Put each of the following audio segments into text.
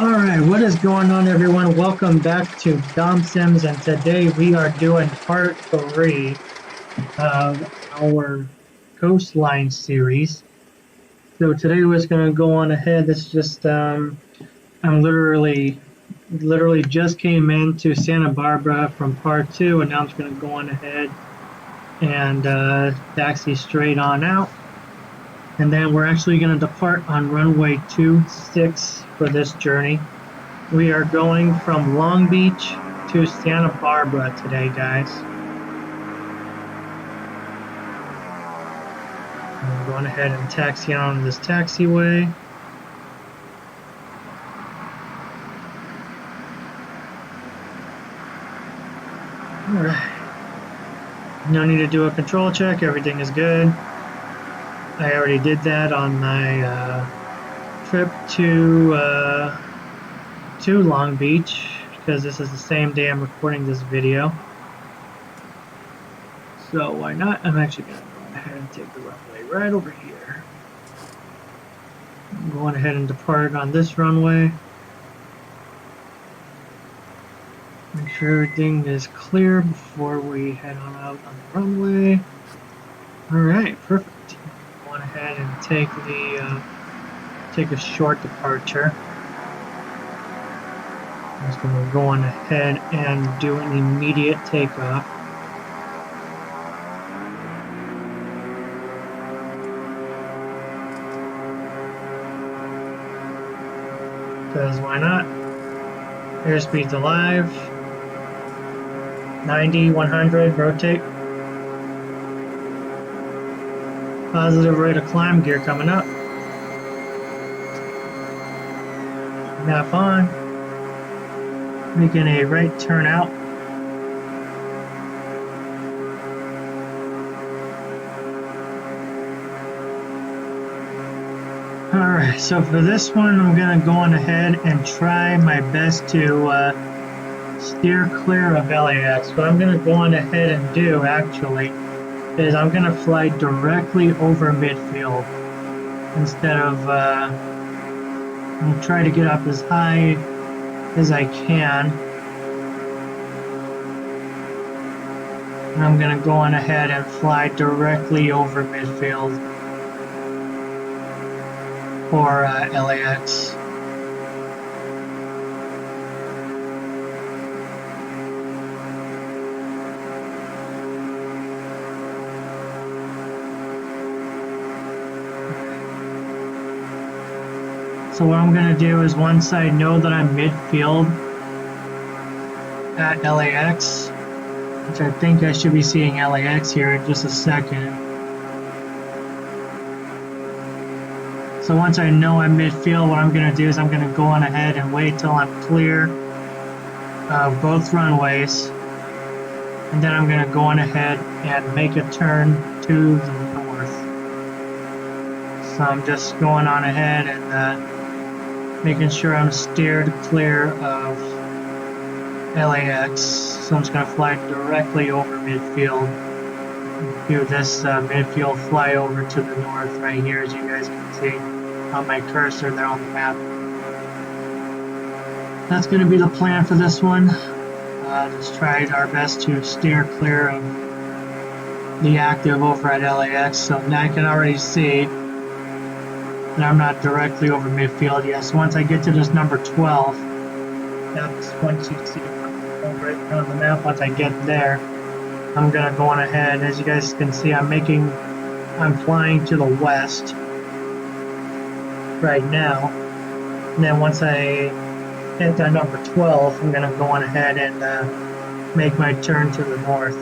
Alright, what is going on everyone? Welcome back to Dom Sims, and today we are doing part 3 of our Coastline series. So today we're just going to go on ahead. This is just, I'm literally just came into Santa Barbara from part 2, and now I'm just going to go on ahead and taxi straight on out. And then we're actually going to depart on runway 26 for this journey. We are going from Long Beach to Santa Barbara today, guys. I'm going ahead and taxi on this taxiway. Alright. No need to do a control check, everything is good. I already did that on my trip to Long Beach, because this is the same day I'm recording this video. So why not? I'm actually going to go ahead and take the runway right over here. I'm going ahead and depart on this runway. Make sure everything is clear before we head on out on the runway. Alright, perfect. Go on ahead and take a short departure. I'm just going to go on ahead and do an immediate takeoff. Because why not? Airspeed's alive. 90, 100, rotate. Positive rate of climb, gear coming up. Map on. Making a right turn out. Alright, so for this one, I'm going to go on ahead and try my best to steer clear of LAX. What I'm going to go on ahead and do, actually, is I'm going to fly directly over midfield instead of I'm going to try to get up as high as I can. And I'm going to go on ahead and fly directly over midfield for LAX. So what I'm going to do is, once I know that I'm midfield at LAX, which I think I should be seeing LAX here in just a second. So once I know I'm midfield, what I'm going to do is I'm going to go on ahead and wait till I'm clear of both runways. And then I'm going to go on ahead and make a turn to the north. So I'm just going on ahead and making sure I'm steered clear of LAX. So I'm just going to fly directly over midfield. Do this midfield flyover to the north right here, as you guys can see on my cursor there on the map. That's going to be the plan for this one. Just tried our best to steer clear of the active over at LAX. So now I can already see that I'm not directly over midfield yet. So once I get to this number 12, that's once you see right on the map, once I get there, I'm gonna go on ahead. As you guys can see, I'm flying to the west right now. And then once I hit that number 12, I'm gonna go on ahead and make my turn to the north.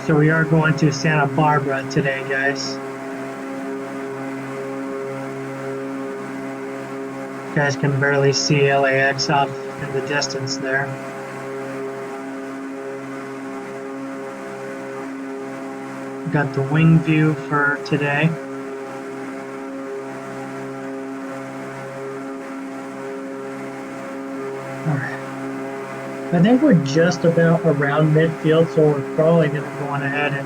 So we are going to Santa Barbara today, guys. You guys can barely see LAX off in the distance there. Got the wing view for today. Alright. I think we're just about around midfield, so we're probably going to go on ahead and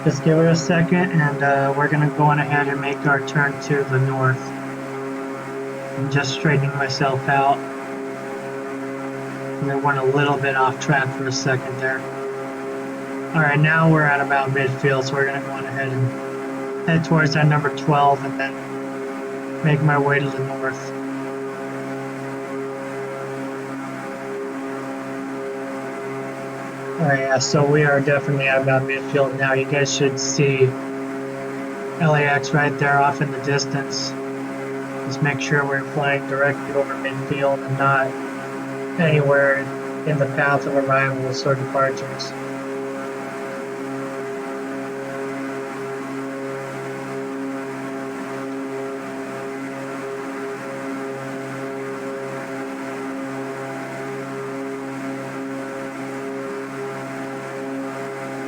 just give it a second, and we're going to go on ahead and make our turn to the north. I'm just straightening myself out. And I went a little bit off track for a second there. Alright, now we're at about midfield, so we're going to go on ahead and head towards that number 12 and then make my way to the north. Alright, yeah, so we are definitely at about midfield now. You guys should see LAX right there off in the distance. Just make sure we're flying directly over midfield and not anywhere in the path of arrivals or departures.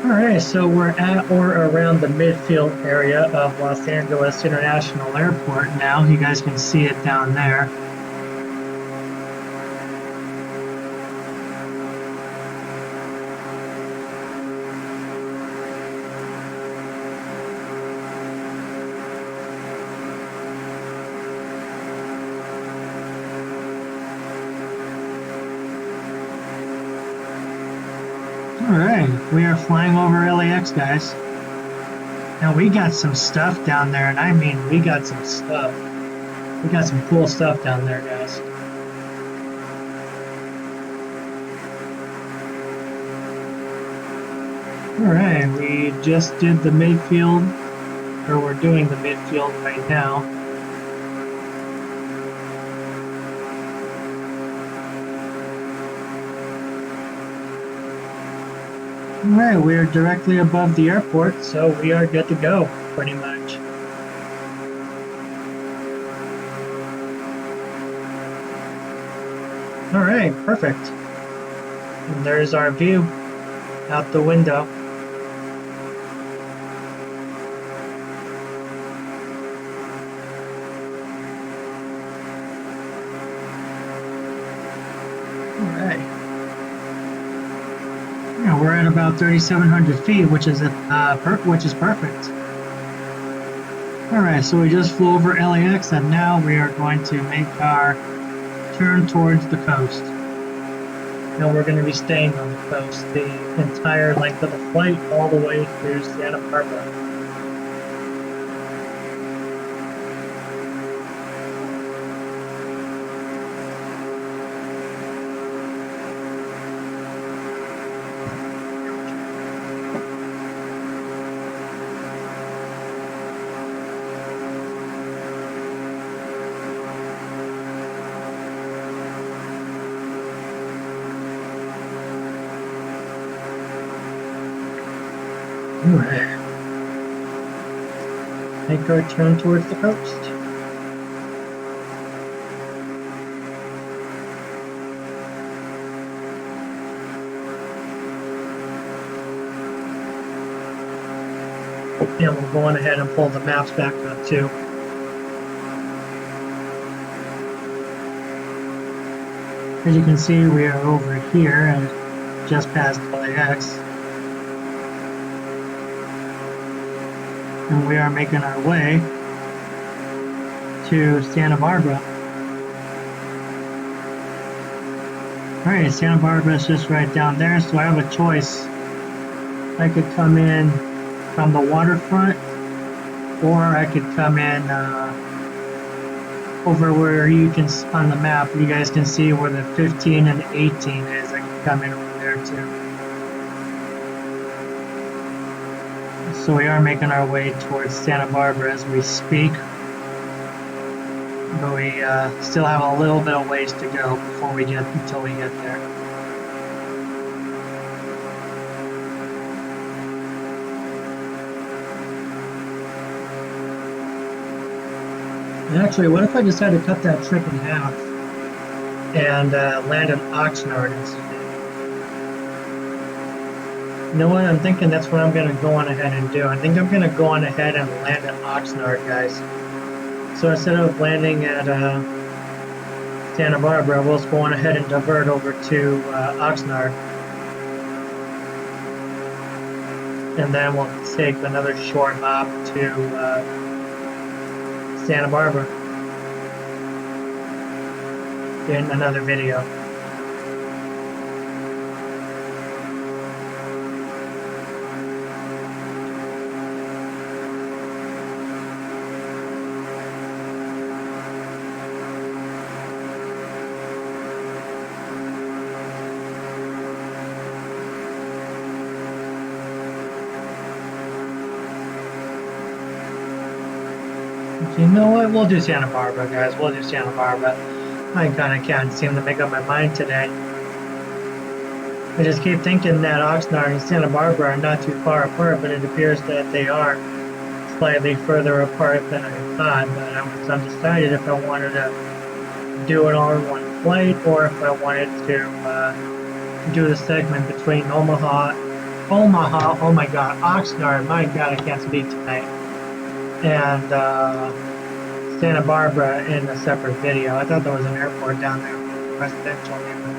Alright, so we're at or around the midfield area of Los Angeles International Airport now. You guys can see it down there. Alright, we are flying over LAX, guys. Now we got some stuff down there, and I mean we got some stuff. We got some cool stuff down there, guys. Alright, we just did the midfield, or we're doing the midfield right now. Alright, we're directly above the airport, so we are good to go, pretty much. Alright, perfect. And there's our view out the window. Alright. Yeah, we're at about 3,700 feet, which is perfect. Alright, so we just flew over LAX, and now we are going to make our turn towards the coast. Now we're going to be staying on the coast the entire length of the flight, all the way through Santa Barbara. Alright. Make our turn towards the coast. And we'll go on ahead and pull the maps back up too. As you can see, we are over here and just past LAX. And we are making our way to Santa Barbara. Alright, Santa Barbara is just right down there, so I have a choice. I could come in from the waterfront, or I could come in over where you can, on the map, you guys can see where the 15 and 18 is. I can come in over there too. So we are making our way towards Santa Barbara as we speak, but we still have a little bit of ways to go until we get there. And actually, what if I decide to cut that trip in half and land in Oxnard instead? You know what? I'm thinking that's what I'm going to go on ahead and do. I think I'm going to go on ahead and land at Oxnard, guys. So instead of landing at Santa Barbara, we'll just go on ahead and divert over to Oxnard. And then we'll take another short hop to Santa Barbara. in another video. You know what? We'll do Santa Barbara, guys. We'll do Santa Barbara. I kind of can't seem to make up my mind today. I just keep thinking that Oxnard and Santa Barbara are not too far apart, but it appears that they are slightly further apart than I thought. But I was undecided if I wanted to do it all in one flight or if I wanted to do the segment between Omaha, oh my God, Oxnard, my God, I can't speak tonight, and Santa Barbara in a separate video. I thought there was an airport down there, residential neighborhood.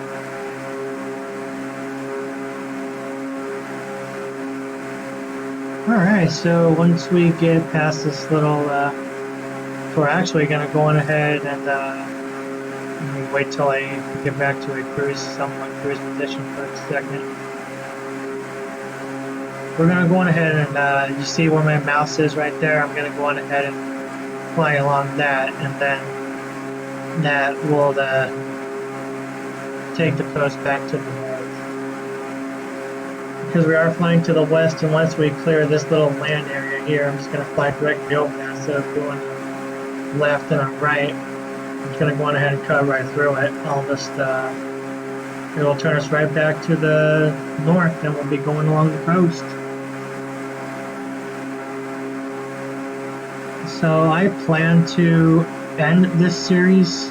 Alright, so once we get past this little, we're actually going to go on ahead and wait till I get back to a somewhat cruise position for a second. We're going to go on ahead and you see where my mouse is right there. I'm going to go on ahead and fly along that, and then that will take the coast back to the north. Because we are flying to the west, and once we clear this little land area here, I'm just going to fly directly over that instead of going left and a right. I'm just going to go on ahead and cut right through it. I'll just it will turn us right back to the north, and we'll be going along the coast. So I plan to end this series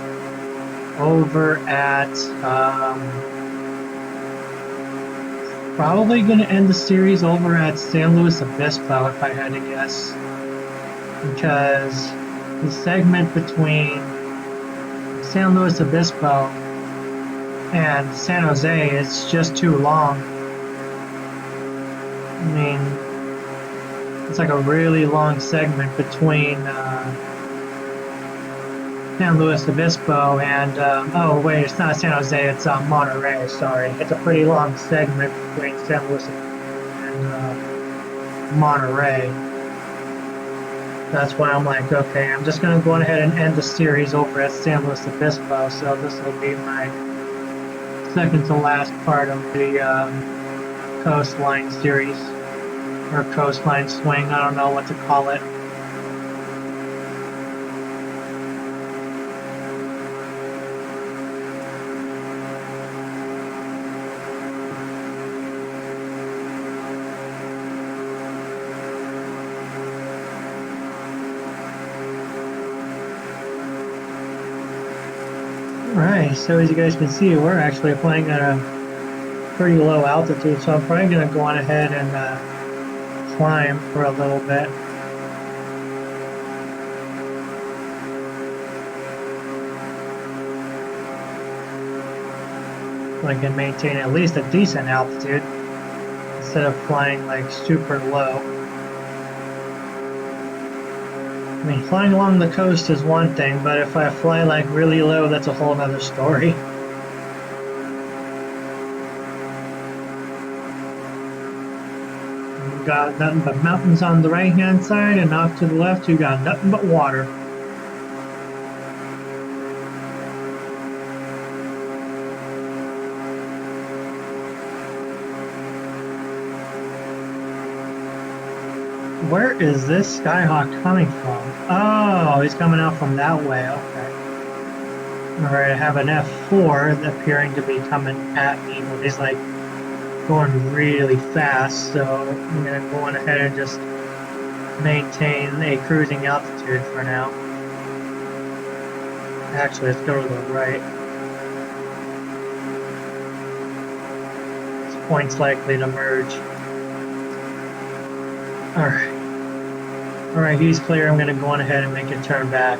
over at, probably going to end the series over at San Luis Obispo if I had to guess, because the segment between San Luis Obispo and San Jose is just too long. I mean, it's like a really long segment between San Luis Obispo and, oh wait, it's not San Jose, it's Monterey, sorry. It's a pretty long segment between San Luis and Monterey. That's why I'm like, okay, I'm just going to go ahead and end the series over at San Luis Obispo, so this will be my second to last part of the coastline series. Or coastline swing, I don't know what to call it. Alright, so as you guys can see, we're actually flying at a pretty low altitude, so I'm probably going to go on ahead and climb for a little bit. So I can maintain at least a decent altitude instead of flying like super low. I mean, flying along the coast is one thing, but if I fly like really low, that's a whole other story. Got nothing but mountains on the right hand side, and off to the left you got nothing but water. Where is this Skyhawk coming from? Oh, he's coming out from that way, okay. Alright, I have an F4 appearing to be coming at me, but he's like going really fast, so I'm going to go on ahead and just maintain a cruising altitude for now. Actually, let's go to the right. This point's likely to merge. Alright. Alright, he's clear. I'm going to go on ahead and make a turn back.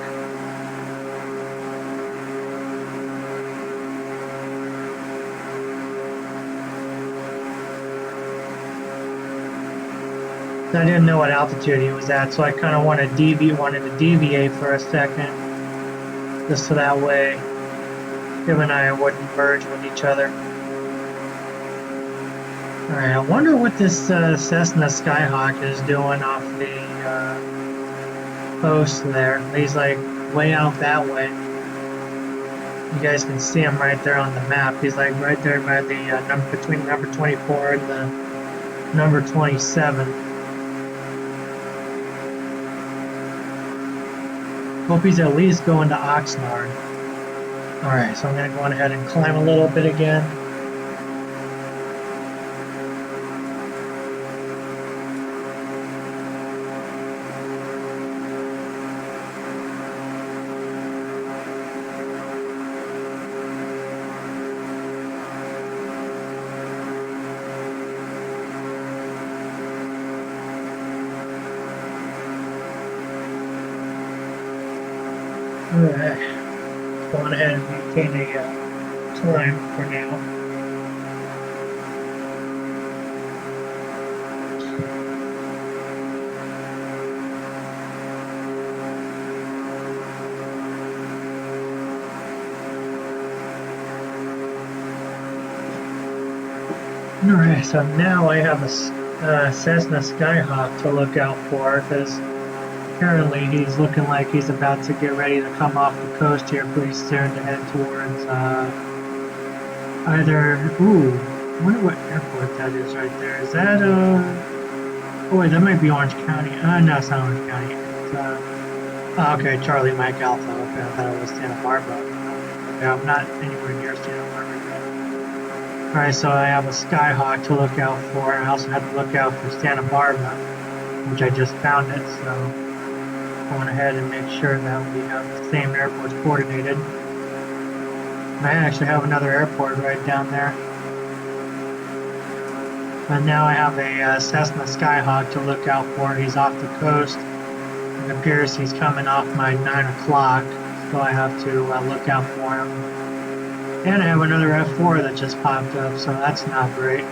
I didn't know what altitude he was at, so I kind of wanted to deviate for a second, just so that way him and I wouldn't merge with each other. Alright, I wonder what this Cessna Skyhawk is doing off the coast there. He's like way out that way. You guys can see him right there on the map. He's like right there by the number between number 24 and the number 27. Hope he's at least going to Oxnard. Alright, so I'm going to go on ahead and climb a little bit again. Alright, go on ahead and maintain a climb for now. Alright, so now I have a Cessna Skyhawk to look out for, because apparently he's looking like he's about to get ready to come off the coast here pretty soon to head towards either, ooh, I wonder what airport that is right there. Is that oh wait, that might be Orange County. No, it's not Orange County. It's oh, okay, Charlie Mike Alpha. Okay, I thought it was Santa Barbara. Okay, I'm not anywhere near Santa Barbara yet. Alright, so I have a Skyhawk to look out for. I also have to look out for Santa Barbara, which I just found it, so going ahead and make sure that we have the same airports coordinated. I actually have another airport right down there. But now I have a Cessna Skyhawk to look out for. He's off the coast. It appears he's coming off my 9 o'clock, so I have to look out for him. And I have another F4 that just popped up, so that's not great.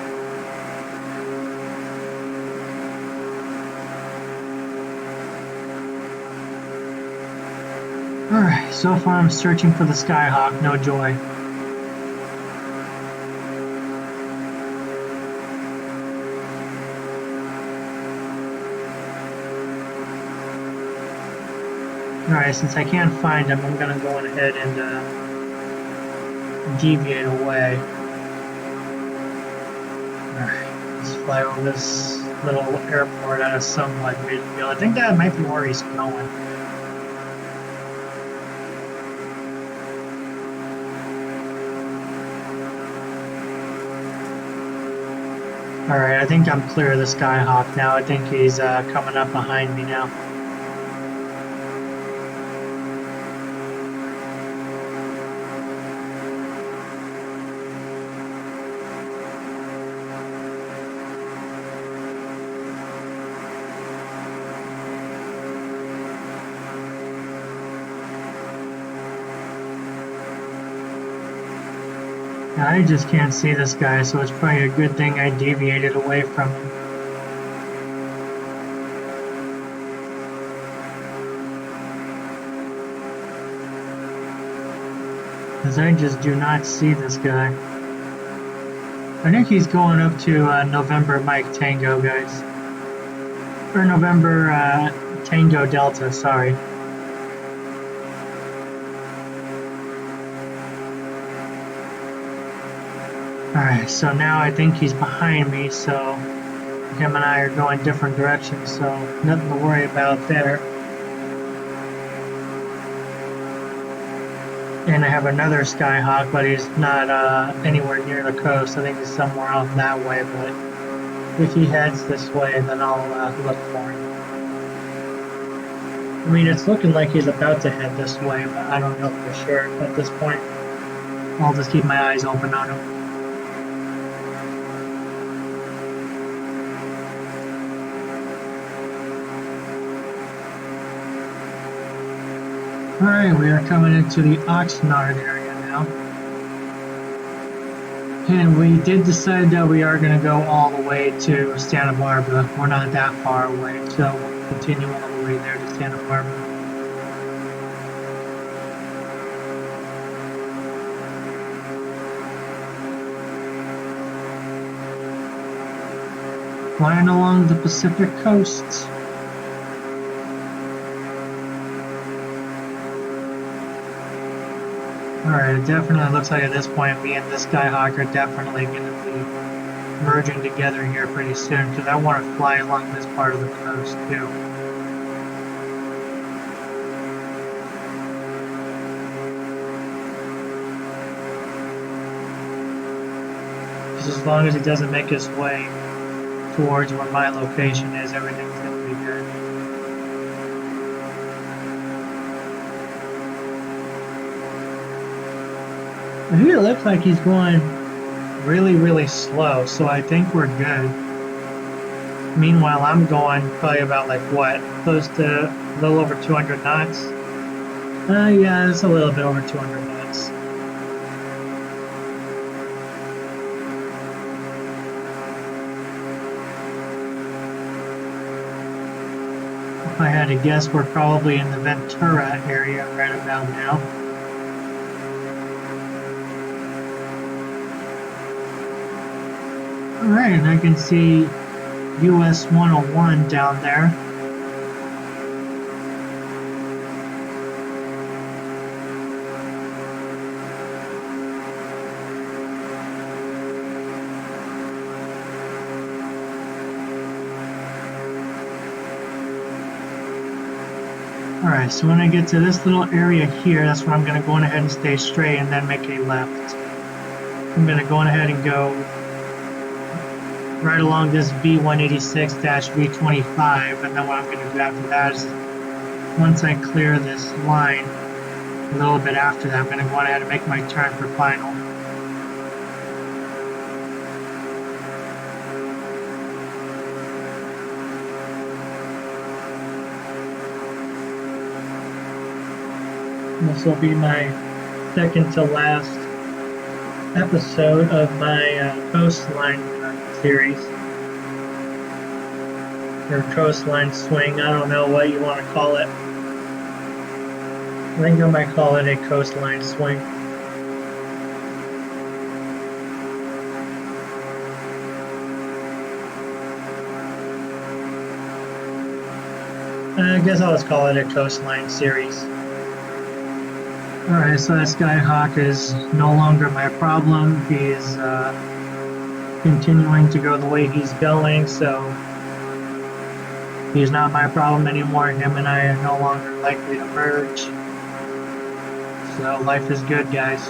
Alright, so far I'm searching for the Skyhawk, no joy. Alright, since I can't find him, I'm gonna go on ahead and deviate away. Alright, let's fly over this little airport out of somewhat midfield. I think that might be where he's going. Alright, I think I'm clear of the Skyhawk now. I think he's coming up behind me now. I just can't see this guy, so it's probably a good thing I deviated away from him. Because I just do not see this guy. I think he's going up to November Mike Tango, guys. Or November Tango Delta, sorry. Alright, so now I think he's behind me, so him and I are going different directions, so nothing to worry about there. And I have another Skyhawk, but he's not anywhere near the coast. I think he's somewhere out that way, but if he heads this way, then I'll look for him. I mean, it's looking like he's about to head this way, but I don't know for sure at this point. I'll just keep my eyes open on him. Alright, we are coming into the Oxnard area now. And we did decide that we are going to go all the way to Santa Barbara. We're not that far away, so we'll continue all the way there to Santa Barbara. Flying along the Pacific coast. Alright, it definitely looks like at this point me and this Skyhawk are definitely going to be merging together here pretty soon, because I want to fly along this part of the coast too. Just as long as he doesn't make his way towards where my location is, everything's going to be good. I think it looks like he's going really, really slow, so I think we're good. Meanwhile, I'm going probably about like what? Close to a little over 200 knots? Yeah, it's a little bit over 200 knots. If I had to guess, we're probably in the Ventura area right about now. Alright, and I can see US 101 down there. Alright, so when I get to this little area here, that's where I'm going to go on ahead and stay straight and then make a left. I'm going to go on ahead and go right along this V186-V25, and then what I'm going to do after that is, once I clear this line, a little bit after that, I'm going to go on ahead and make my turn for final. This will be my second to last episode of my coastline series, or coastline swing. I don't know what you want to call it. I think I might call it a coastline swing. I guess I'll just call it a coastline series. Alright, so that Skyhawk is no longer my problem. He's continuing to go the way he's going, so he's not my problem anymore. Him and I are no longer likely to merge. So life is good, guys.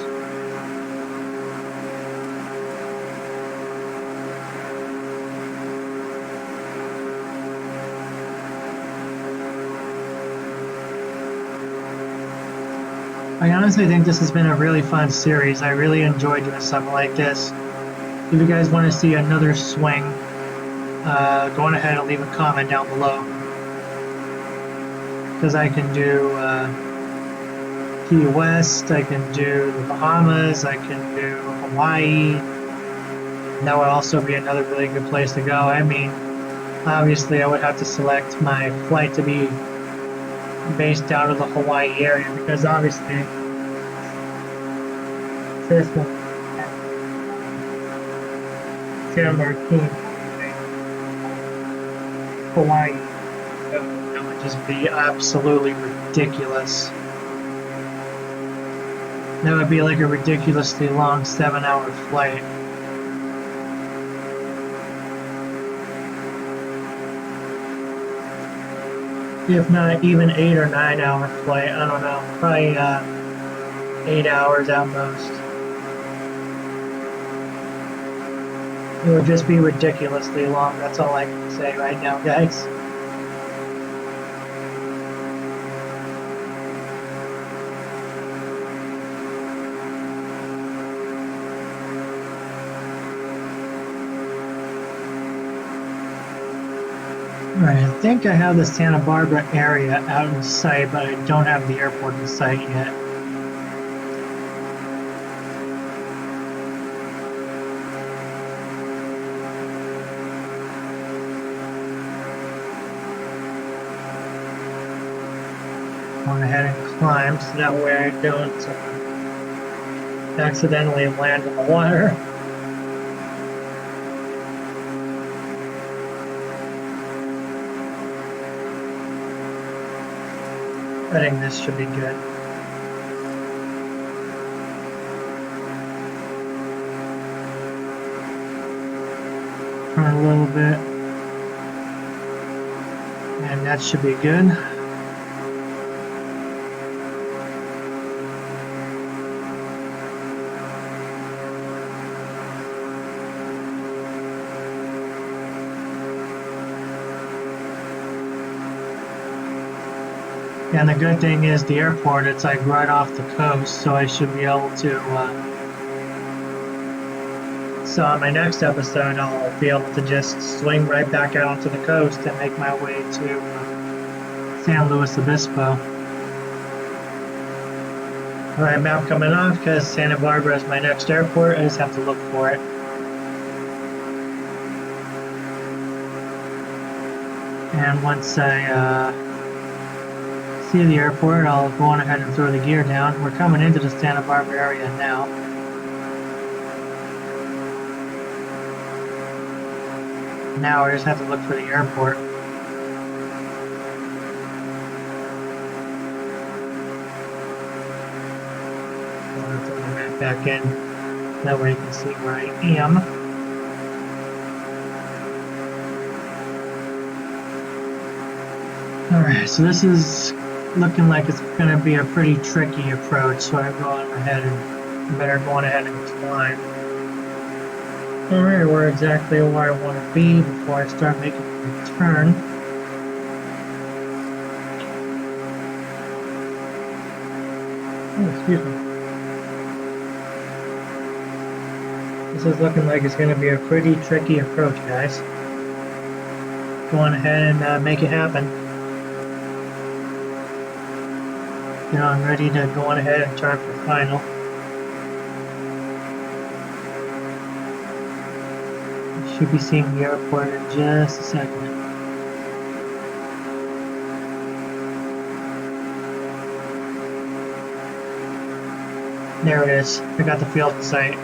I honestly think this has been a really fun series. I really enjoyed doing something like this. If you guys want to see another swing, go on ahead and leave a comment down below. Because I can do Key West, I can do the Bahamas, I can do Hawaii. That would also be another really good place to go. I mean, obviously I would have to select my flight to be based out of the Hawaii area, because obviously this one, San Martin, Hawaii, that would just be absolutely ridiculous. That would be like a ridiculously long 7-hour flight. If not even 8 or 9 hour flight, I don't know, probably 8 hours at most. It would just be ridiculously long, that's all I can say right now, guys. Alright, I think I have the Santa Barbara area out in sight, but I don't have the airport in sight yet. Going ahead and climb so that way I don't accidentally land in the water. I think this should be good. Turn a little bit. And that should be good. And the good thing is the airport, it's like right off the coast, so I should be able to, so on my next episode, I'll be able to just swing right back out onto the coast and make my way to San Luis Obispo. Alright, map coming off because Santa Barbara is my next airport. I just have to look for it. And once I see the airport, I'll go on ahead and throw the gear down. We're coming into the Santa Barbara area now. Now I just have to look for the airport. I'll throw the map back in. That way you can see where I am. Alright, so this is looking like it's going to be a pretty tricky approach, so I'm going ahead and better go on ahead and climb. Alright, we're exactly where I want to be before I start making the turn. Oh, excuse me. This is looking like it's going to be a pretty tricky approach, guys. Go on ahead and make it happen. You know, I'm ready to go on ahead and turn for final. Should be seeing the airport in just a second. There it is. I got the field in sight.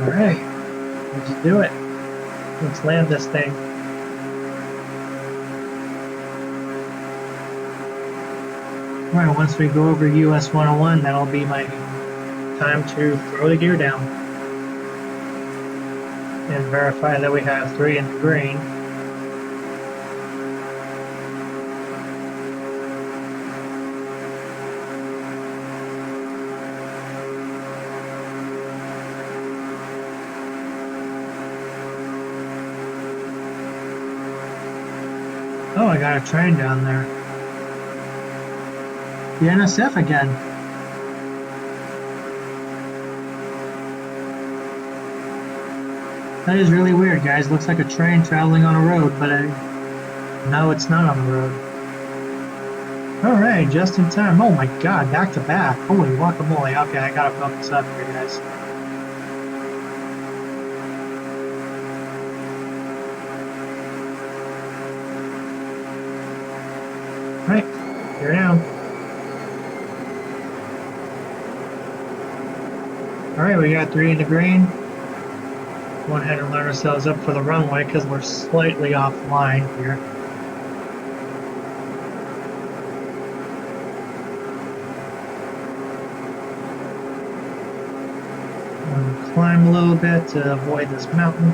Alright, let's do it. Let's land this thing. Alright, once we go over US 101, that'll be my time to throw the gear down. And verify that we have 3 in the green. Oh, I got a train down there. The NSF again. That is really weird, guys. Looks like a train traveling on a road, but no, it's not on the road. Alright, just in time. Oh my god, back to back. Holy guacamole. Okay, I gotta bump this up here, guys. Alright, gear down. Alright, we got 3 in the green. Go ahead and line ourselves up for the runway because we're slightly offline here. Climb a little bit to avoid this mountain.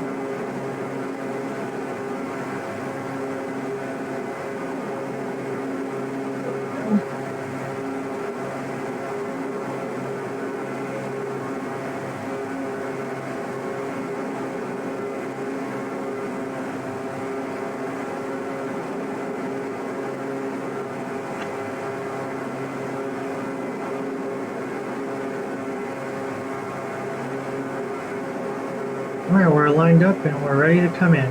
Alright, we're lined up and we're ready to come in.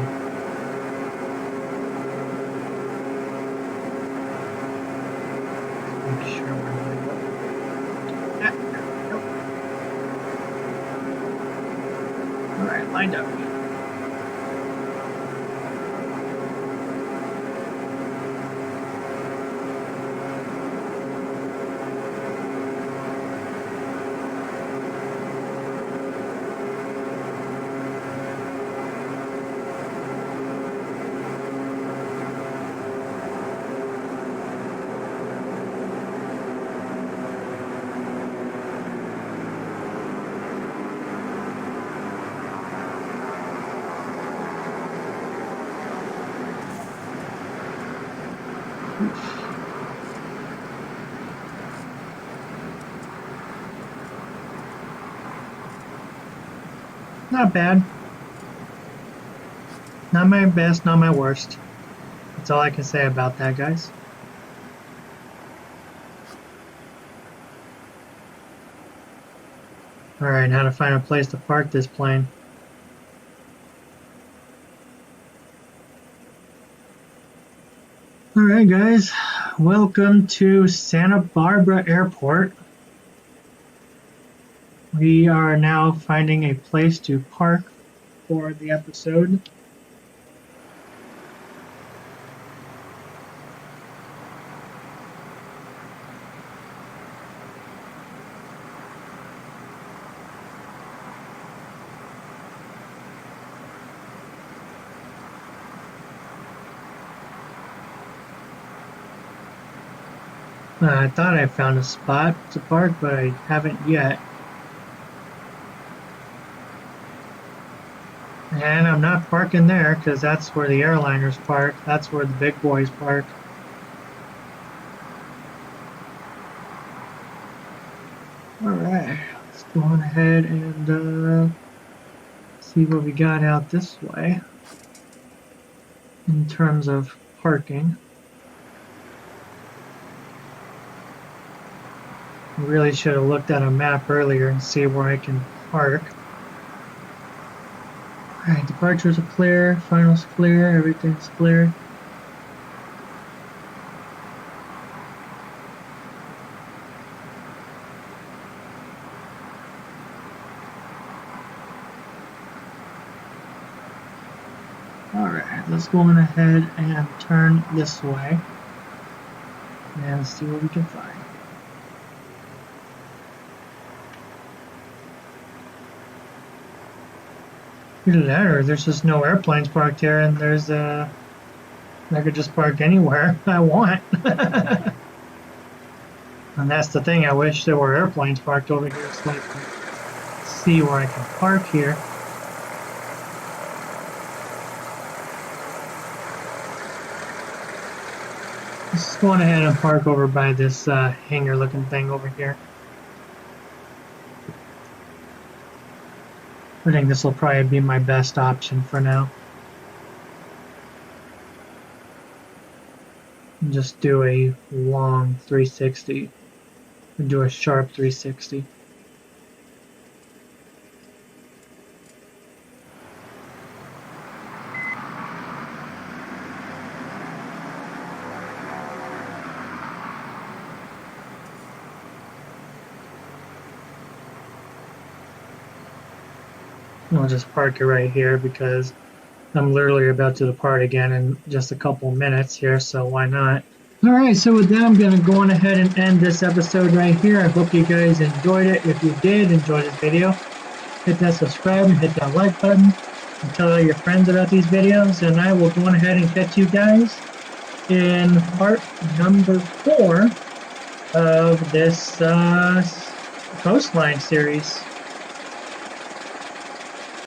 Make sure we're lined up. Nope. Alright, lined up. Not bad. Not my best, not my worst. That's all I can say about that, guys. Alright, now to find a place to park this plane. Alright guys, welcome to Santa Barbara Airport. We are now finding a place to park for the episode. I thought I found a spot to park, but I haven't yet. And I'm not parking there because that's where the airliners park. That's where the big boys park. Alright, let's go on ahead and see what we got out this way in terms of parking. I really should have looked at a map earlier and see where I can park. Alright, departures are clear, finals clear, everything's clear. Alright, let's go on ahead and turn this way and see what we can find. Either that or there's just no airplanes parked here and there's I could just park anywhere I want. And that's the thing, I wish there were airplanes parked over here so I can see where I can park here. Let's go on ahead and park over by this hangar looking thing over here. I think this will probably be my best option for now. And just do a long 360. And do a sharp 360. I'll just park it right here because I'm literally about to depart again in just a couple minutes here, so why not? Alright, so with that, I'm going to go on ahead and end this episode right here. I hope you guys enjoyed it. If you did enjoy this video, hit that subscribe and hit that like button and tell all your friends about these videos, and I will go on ahead and catch you guys in part number 4 of this Coastline series.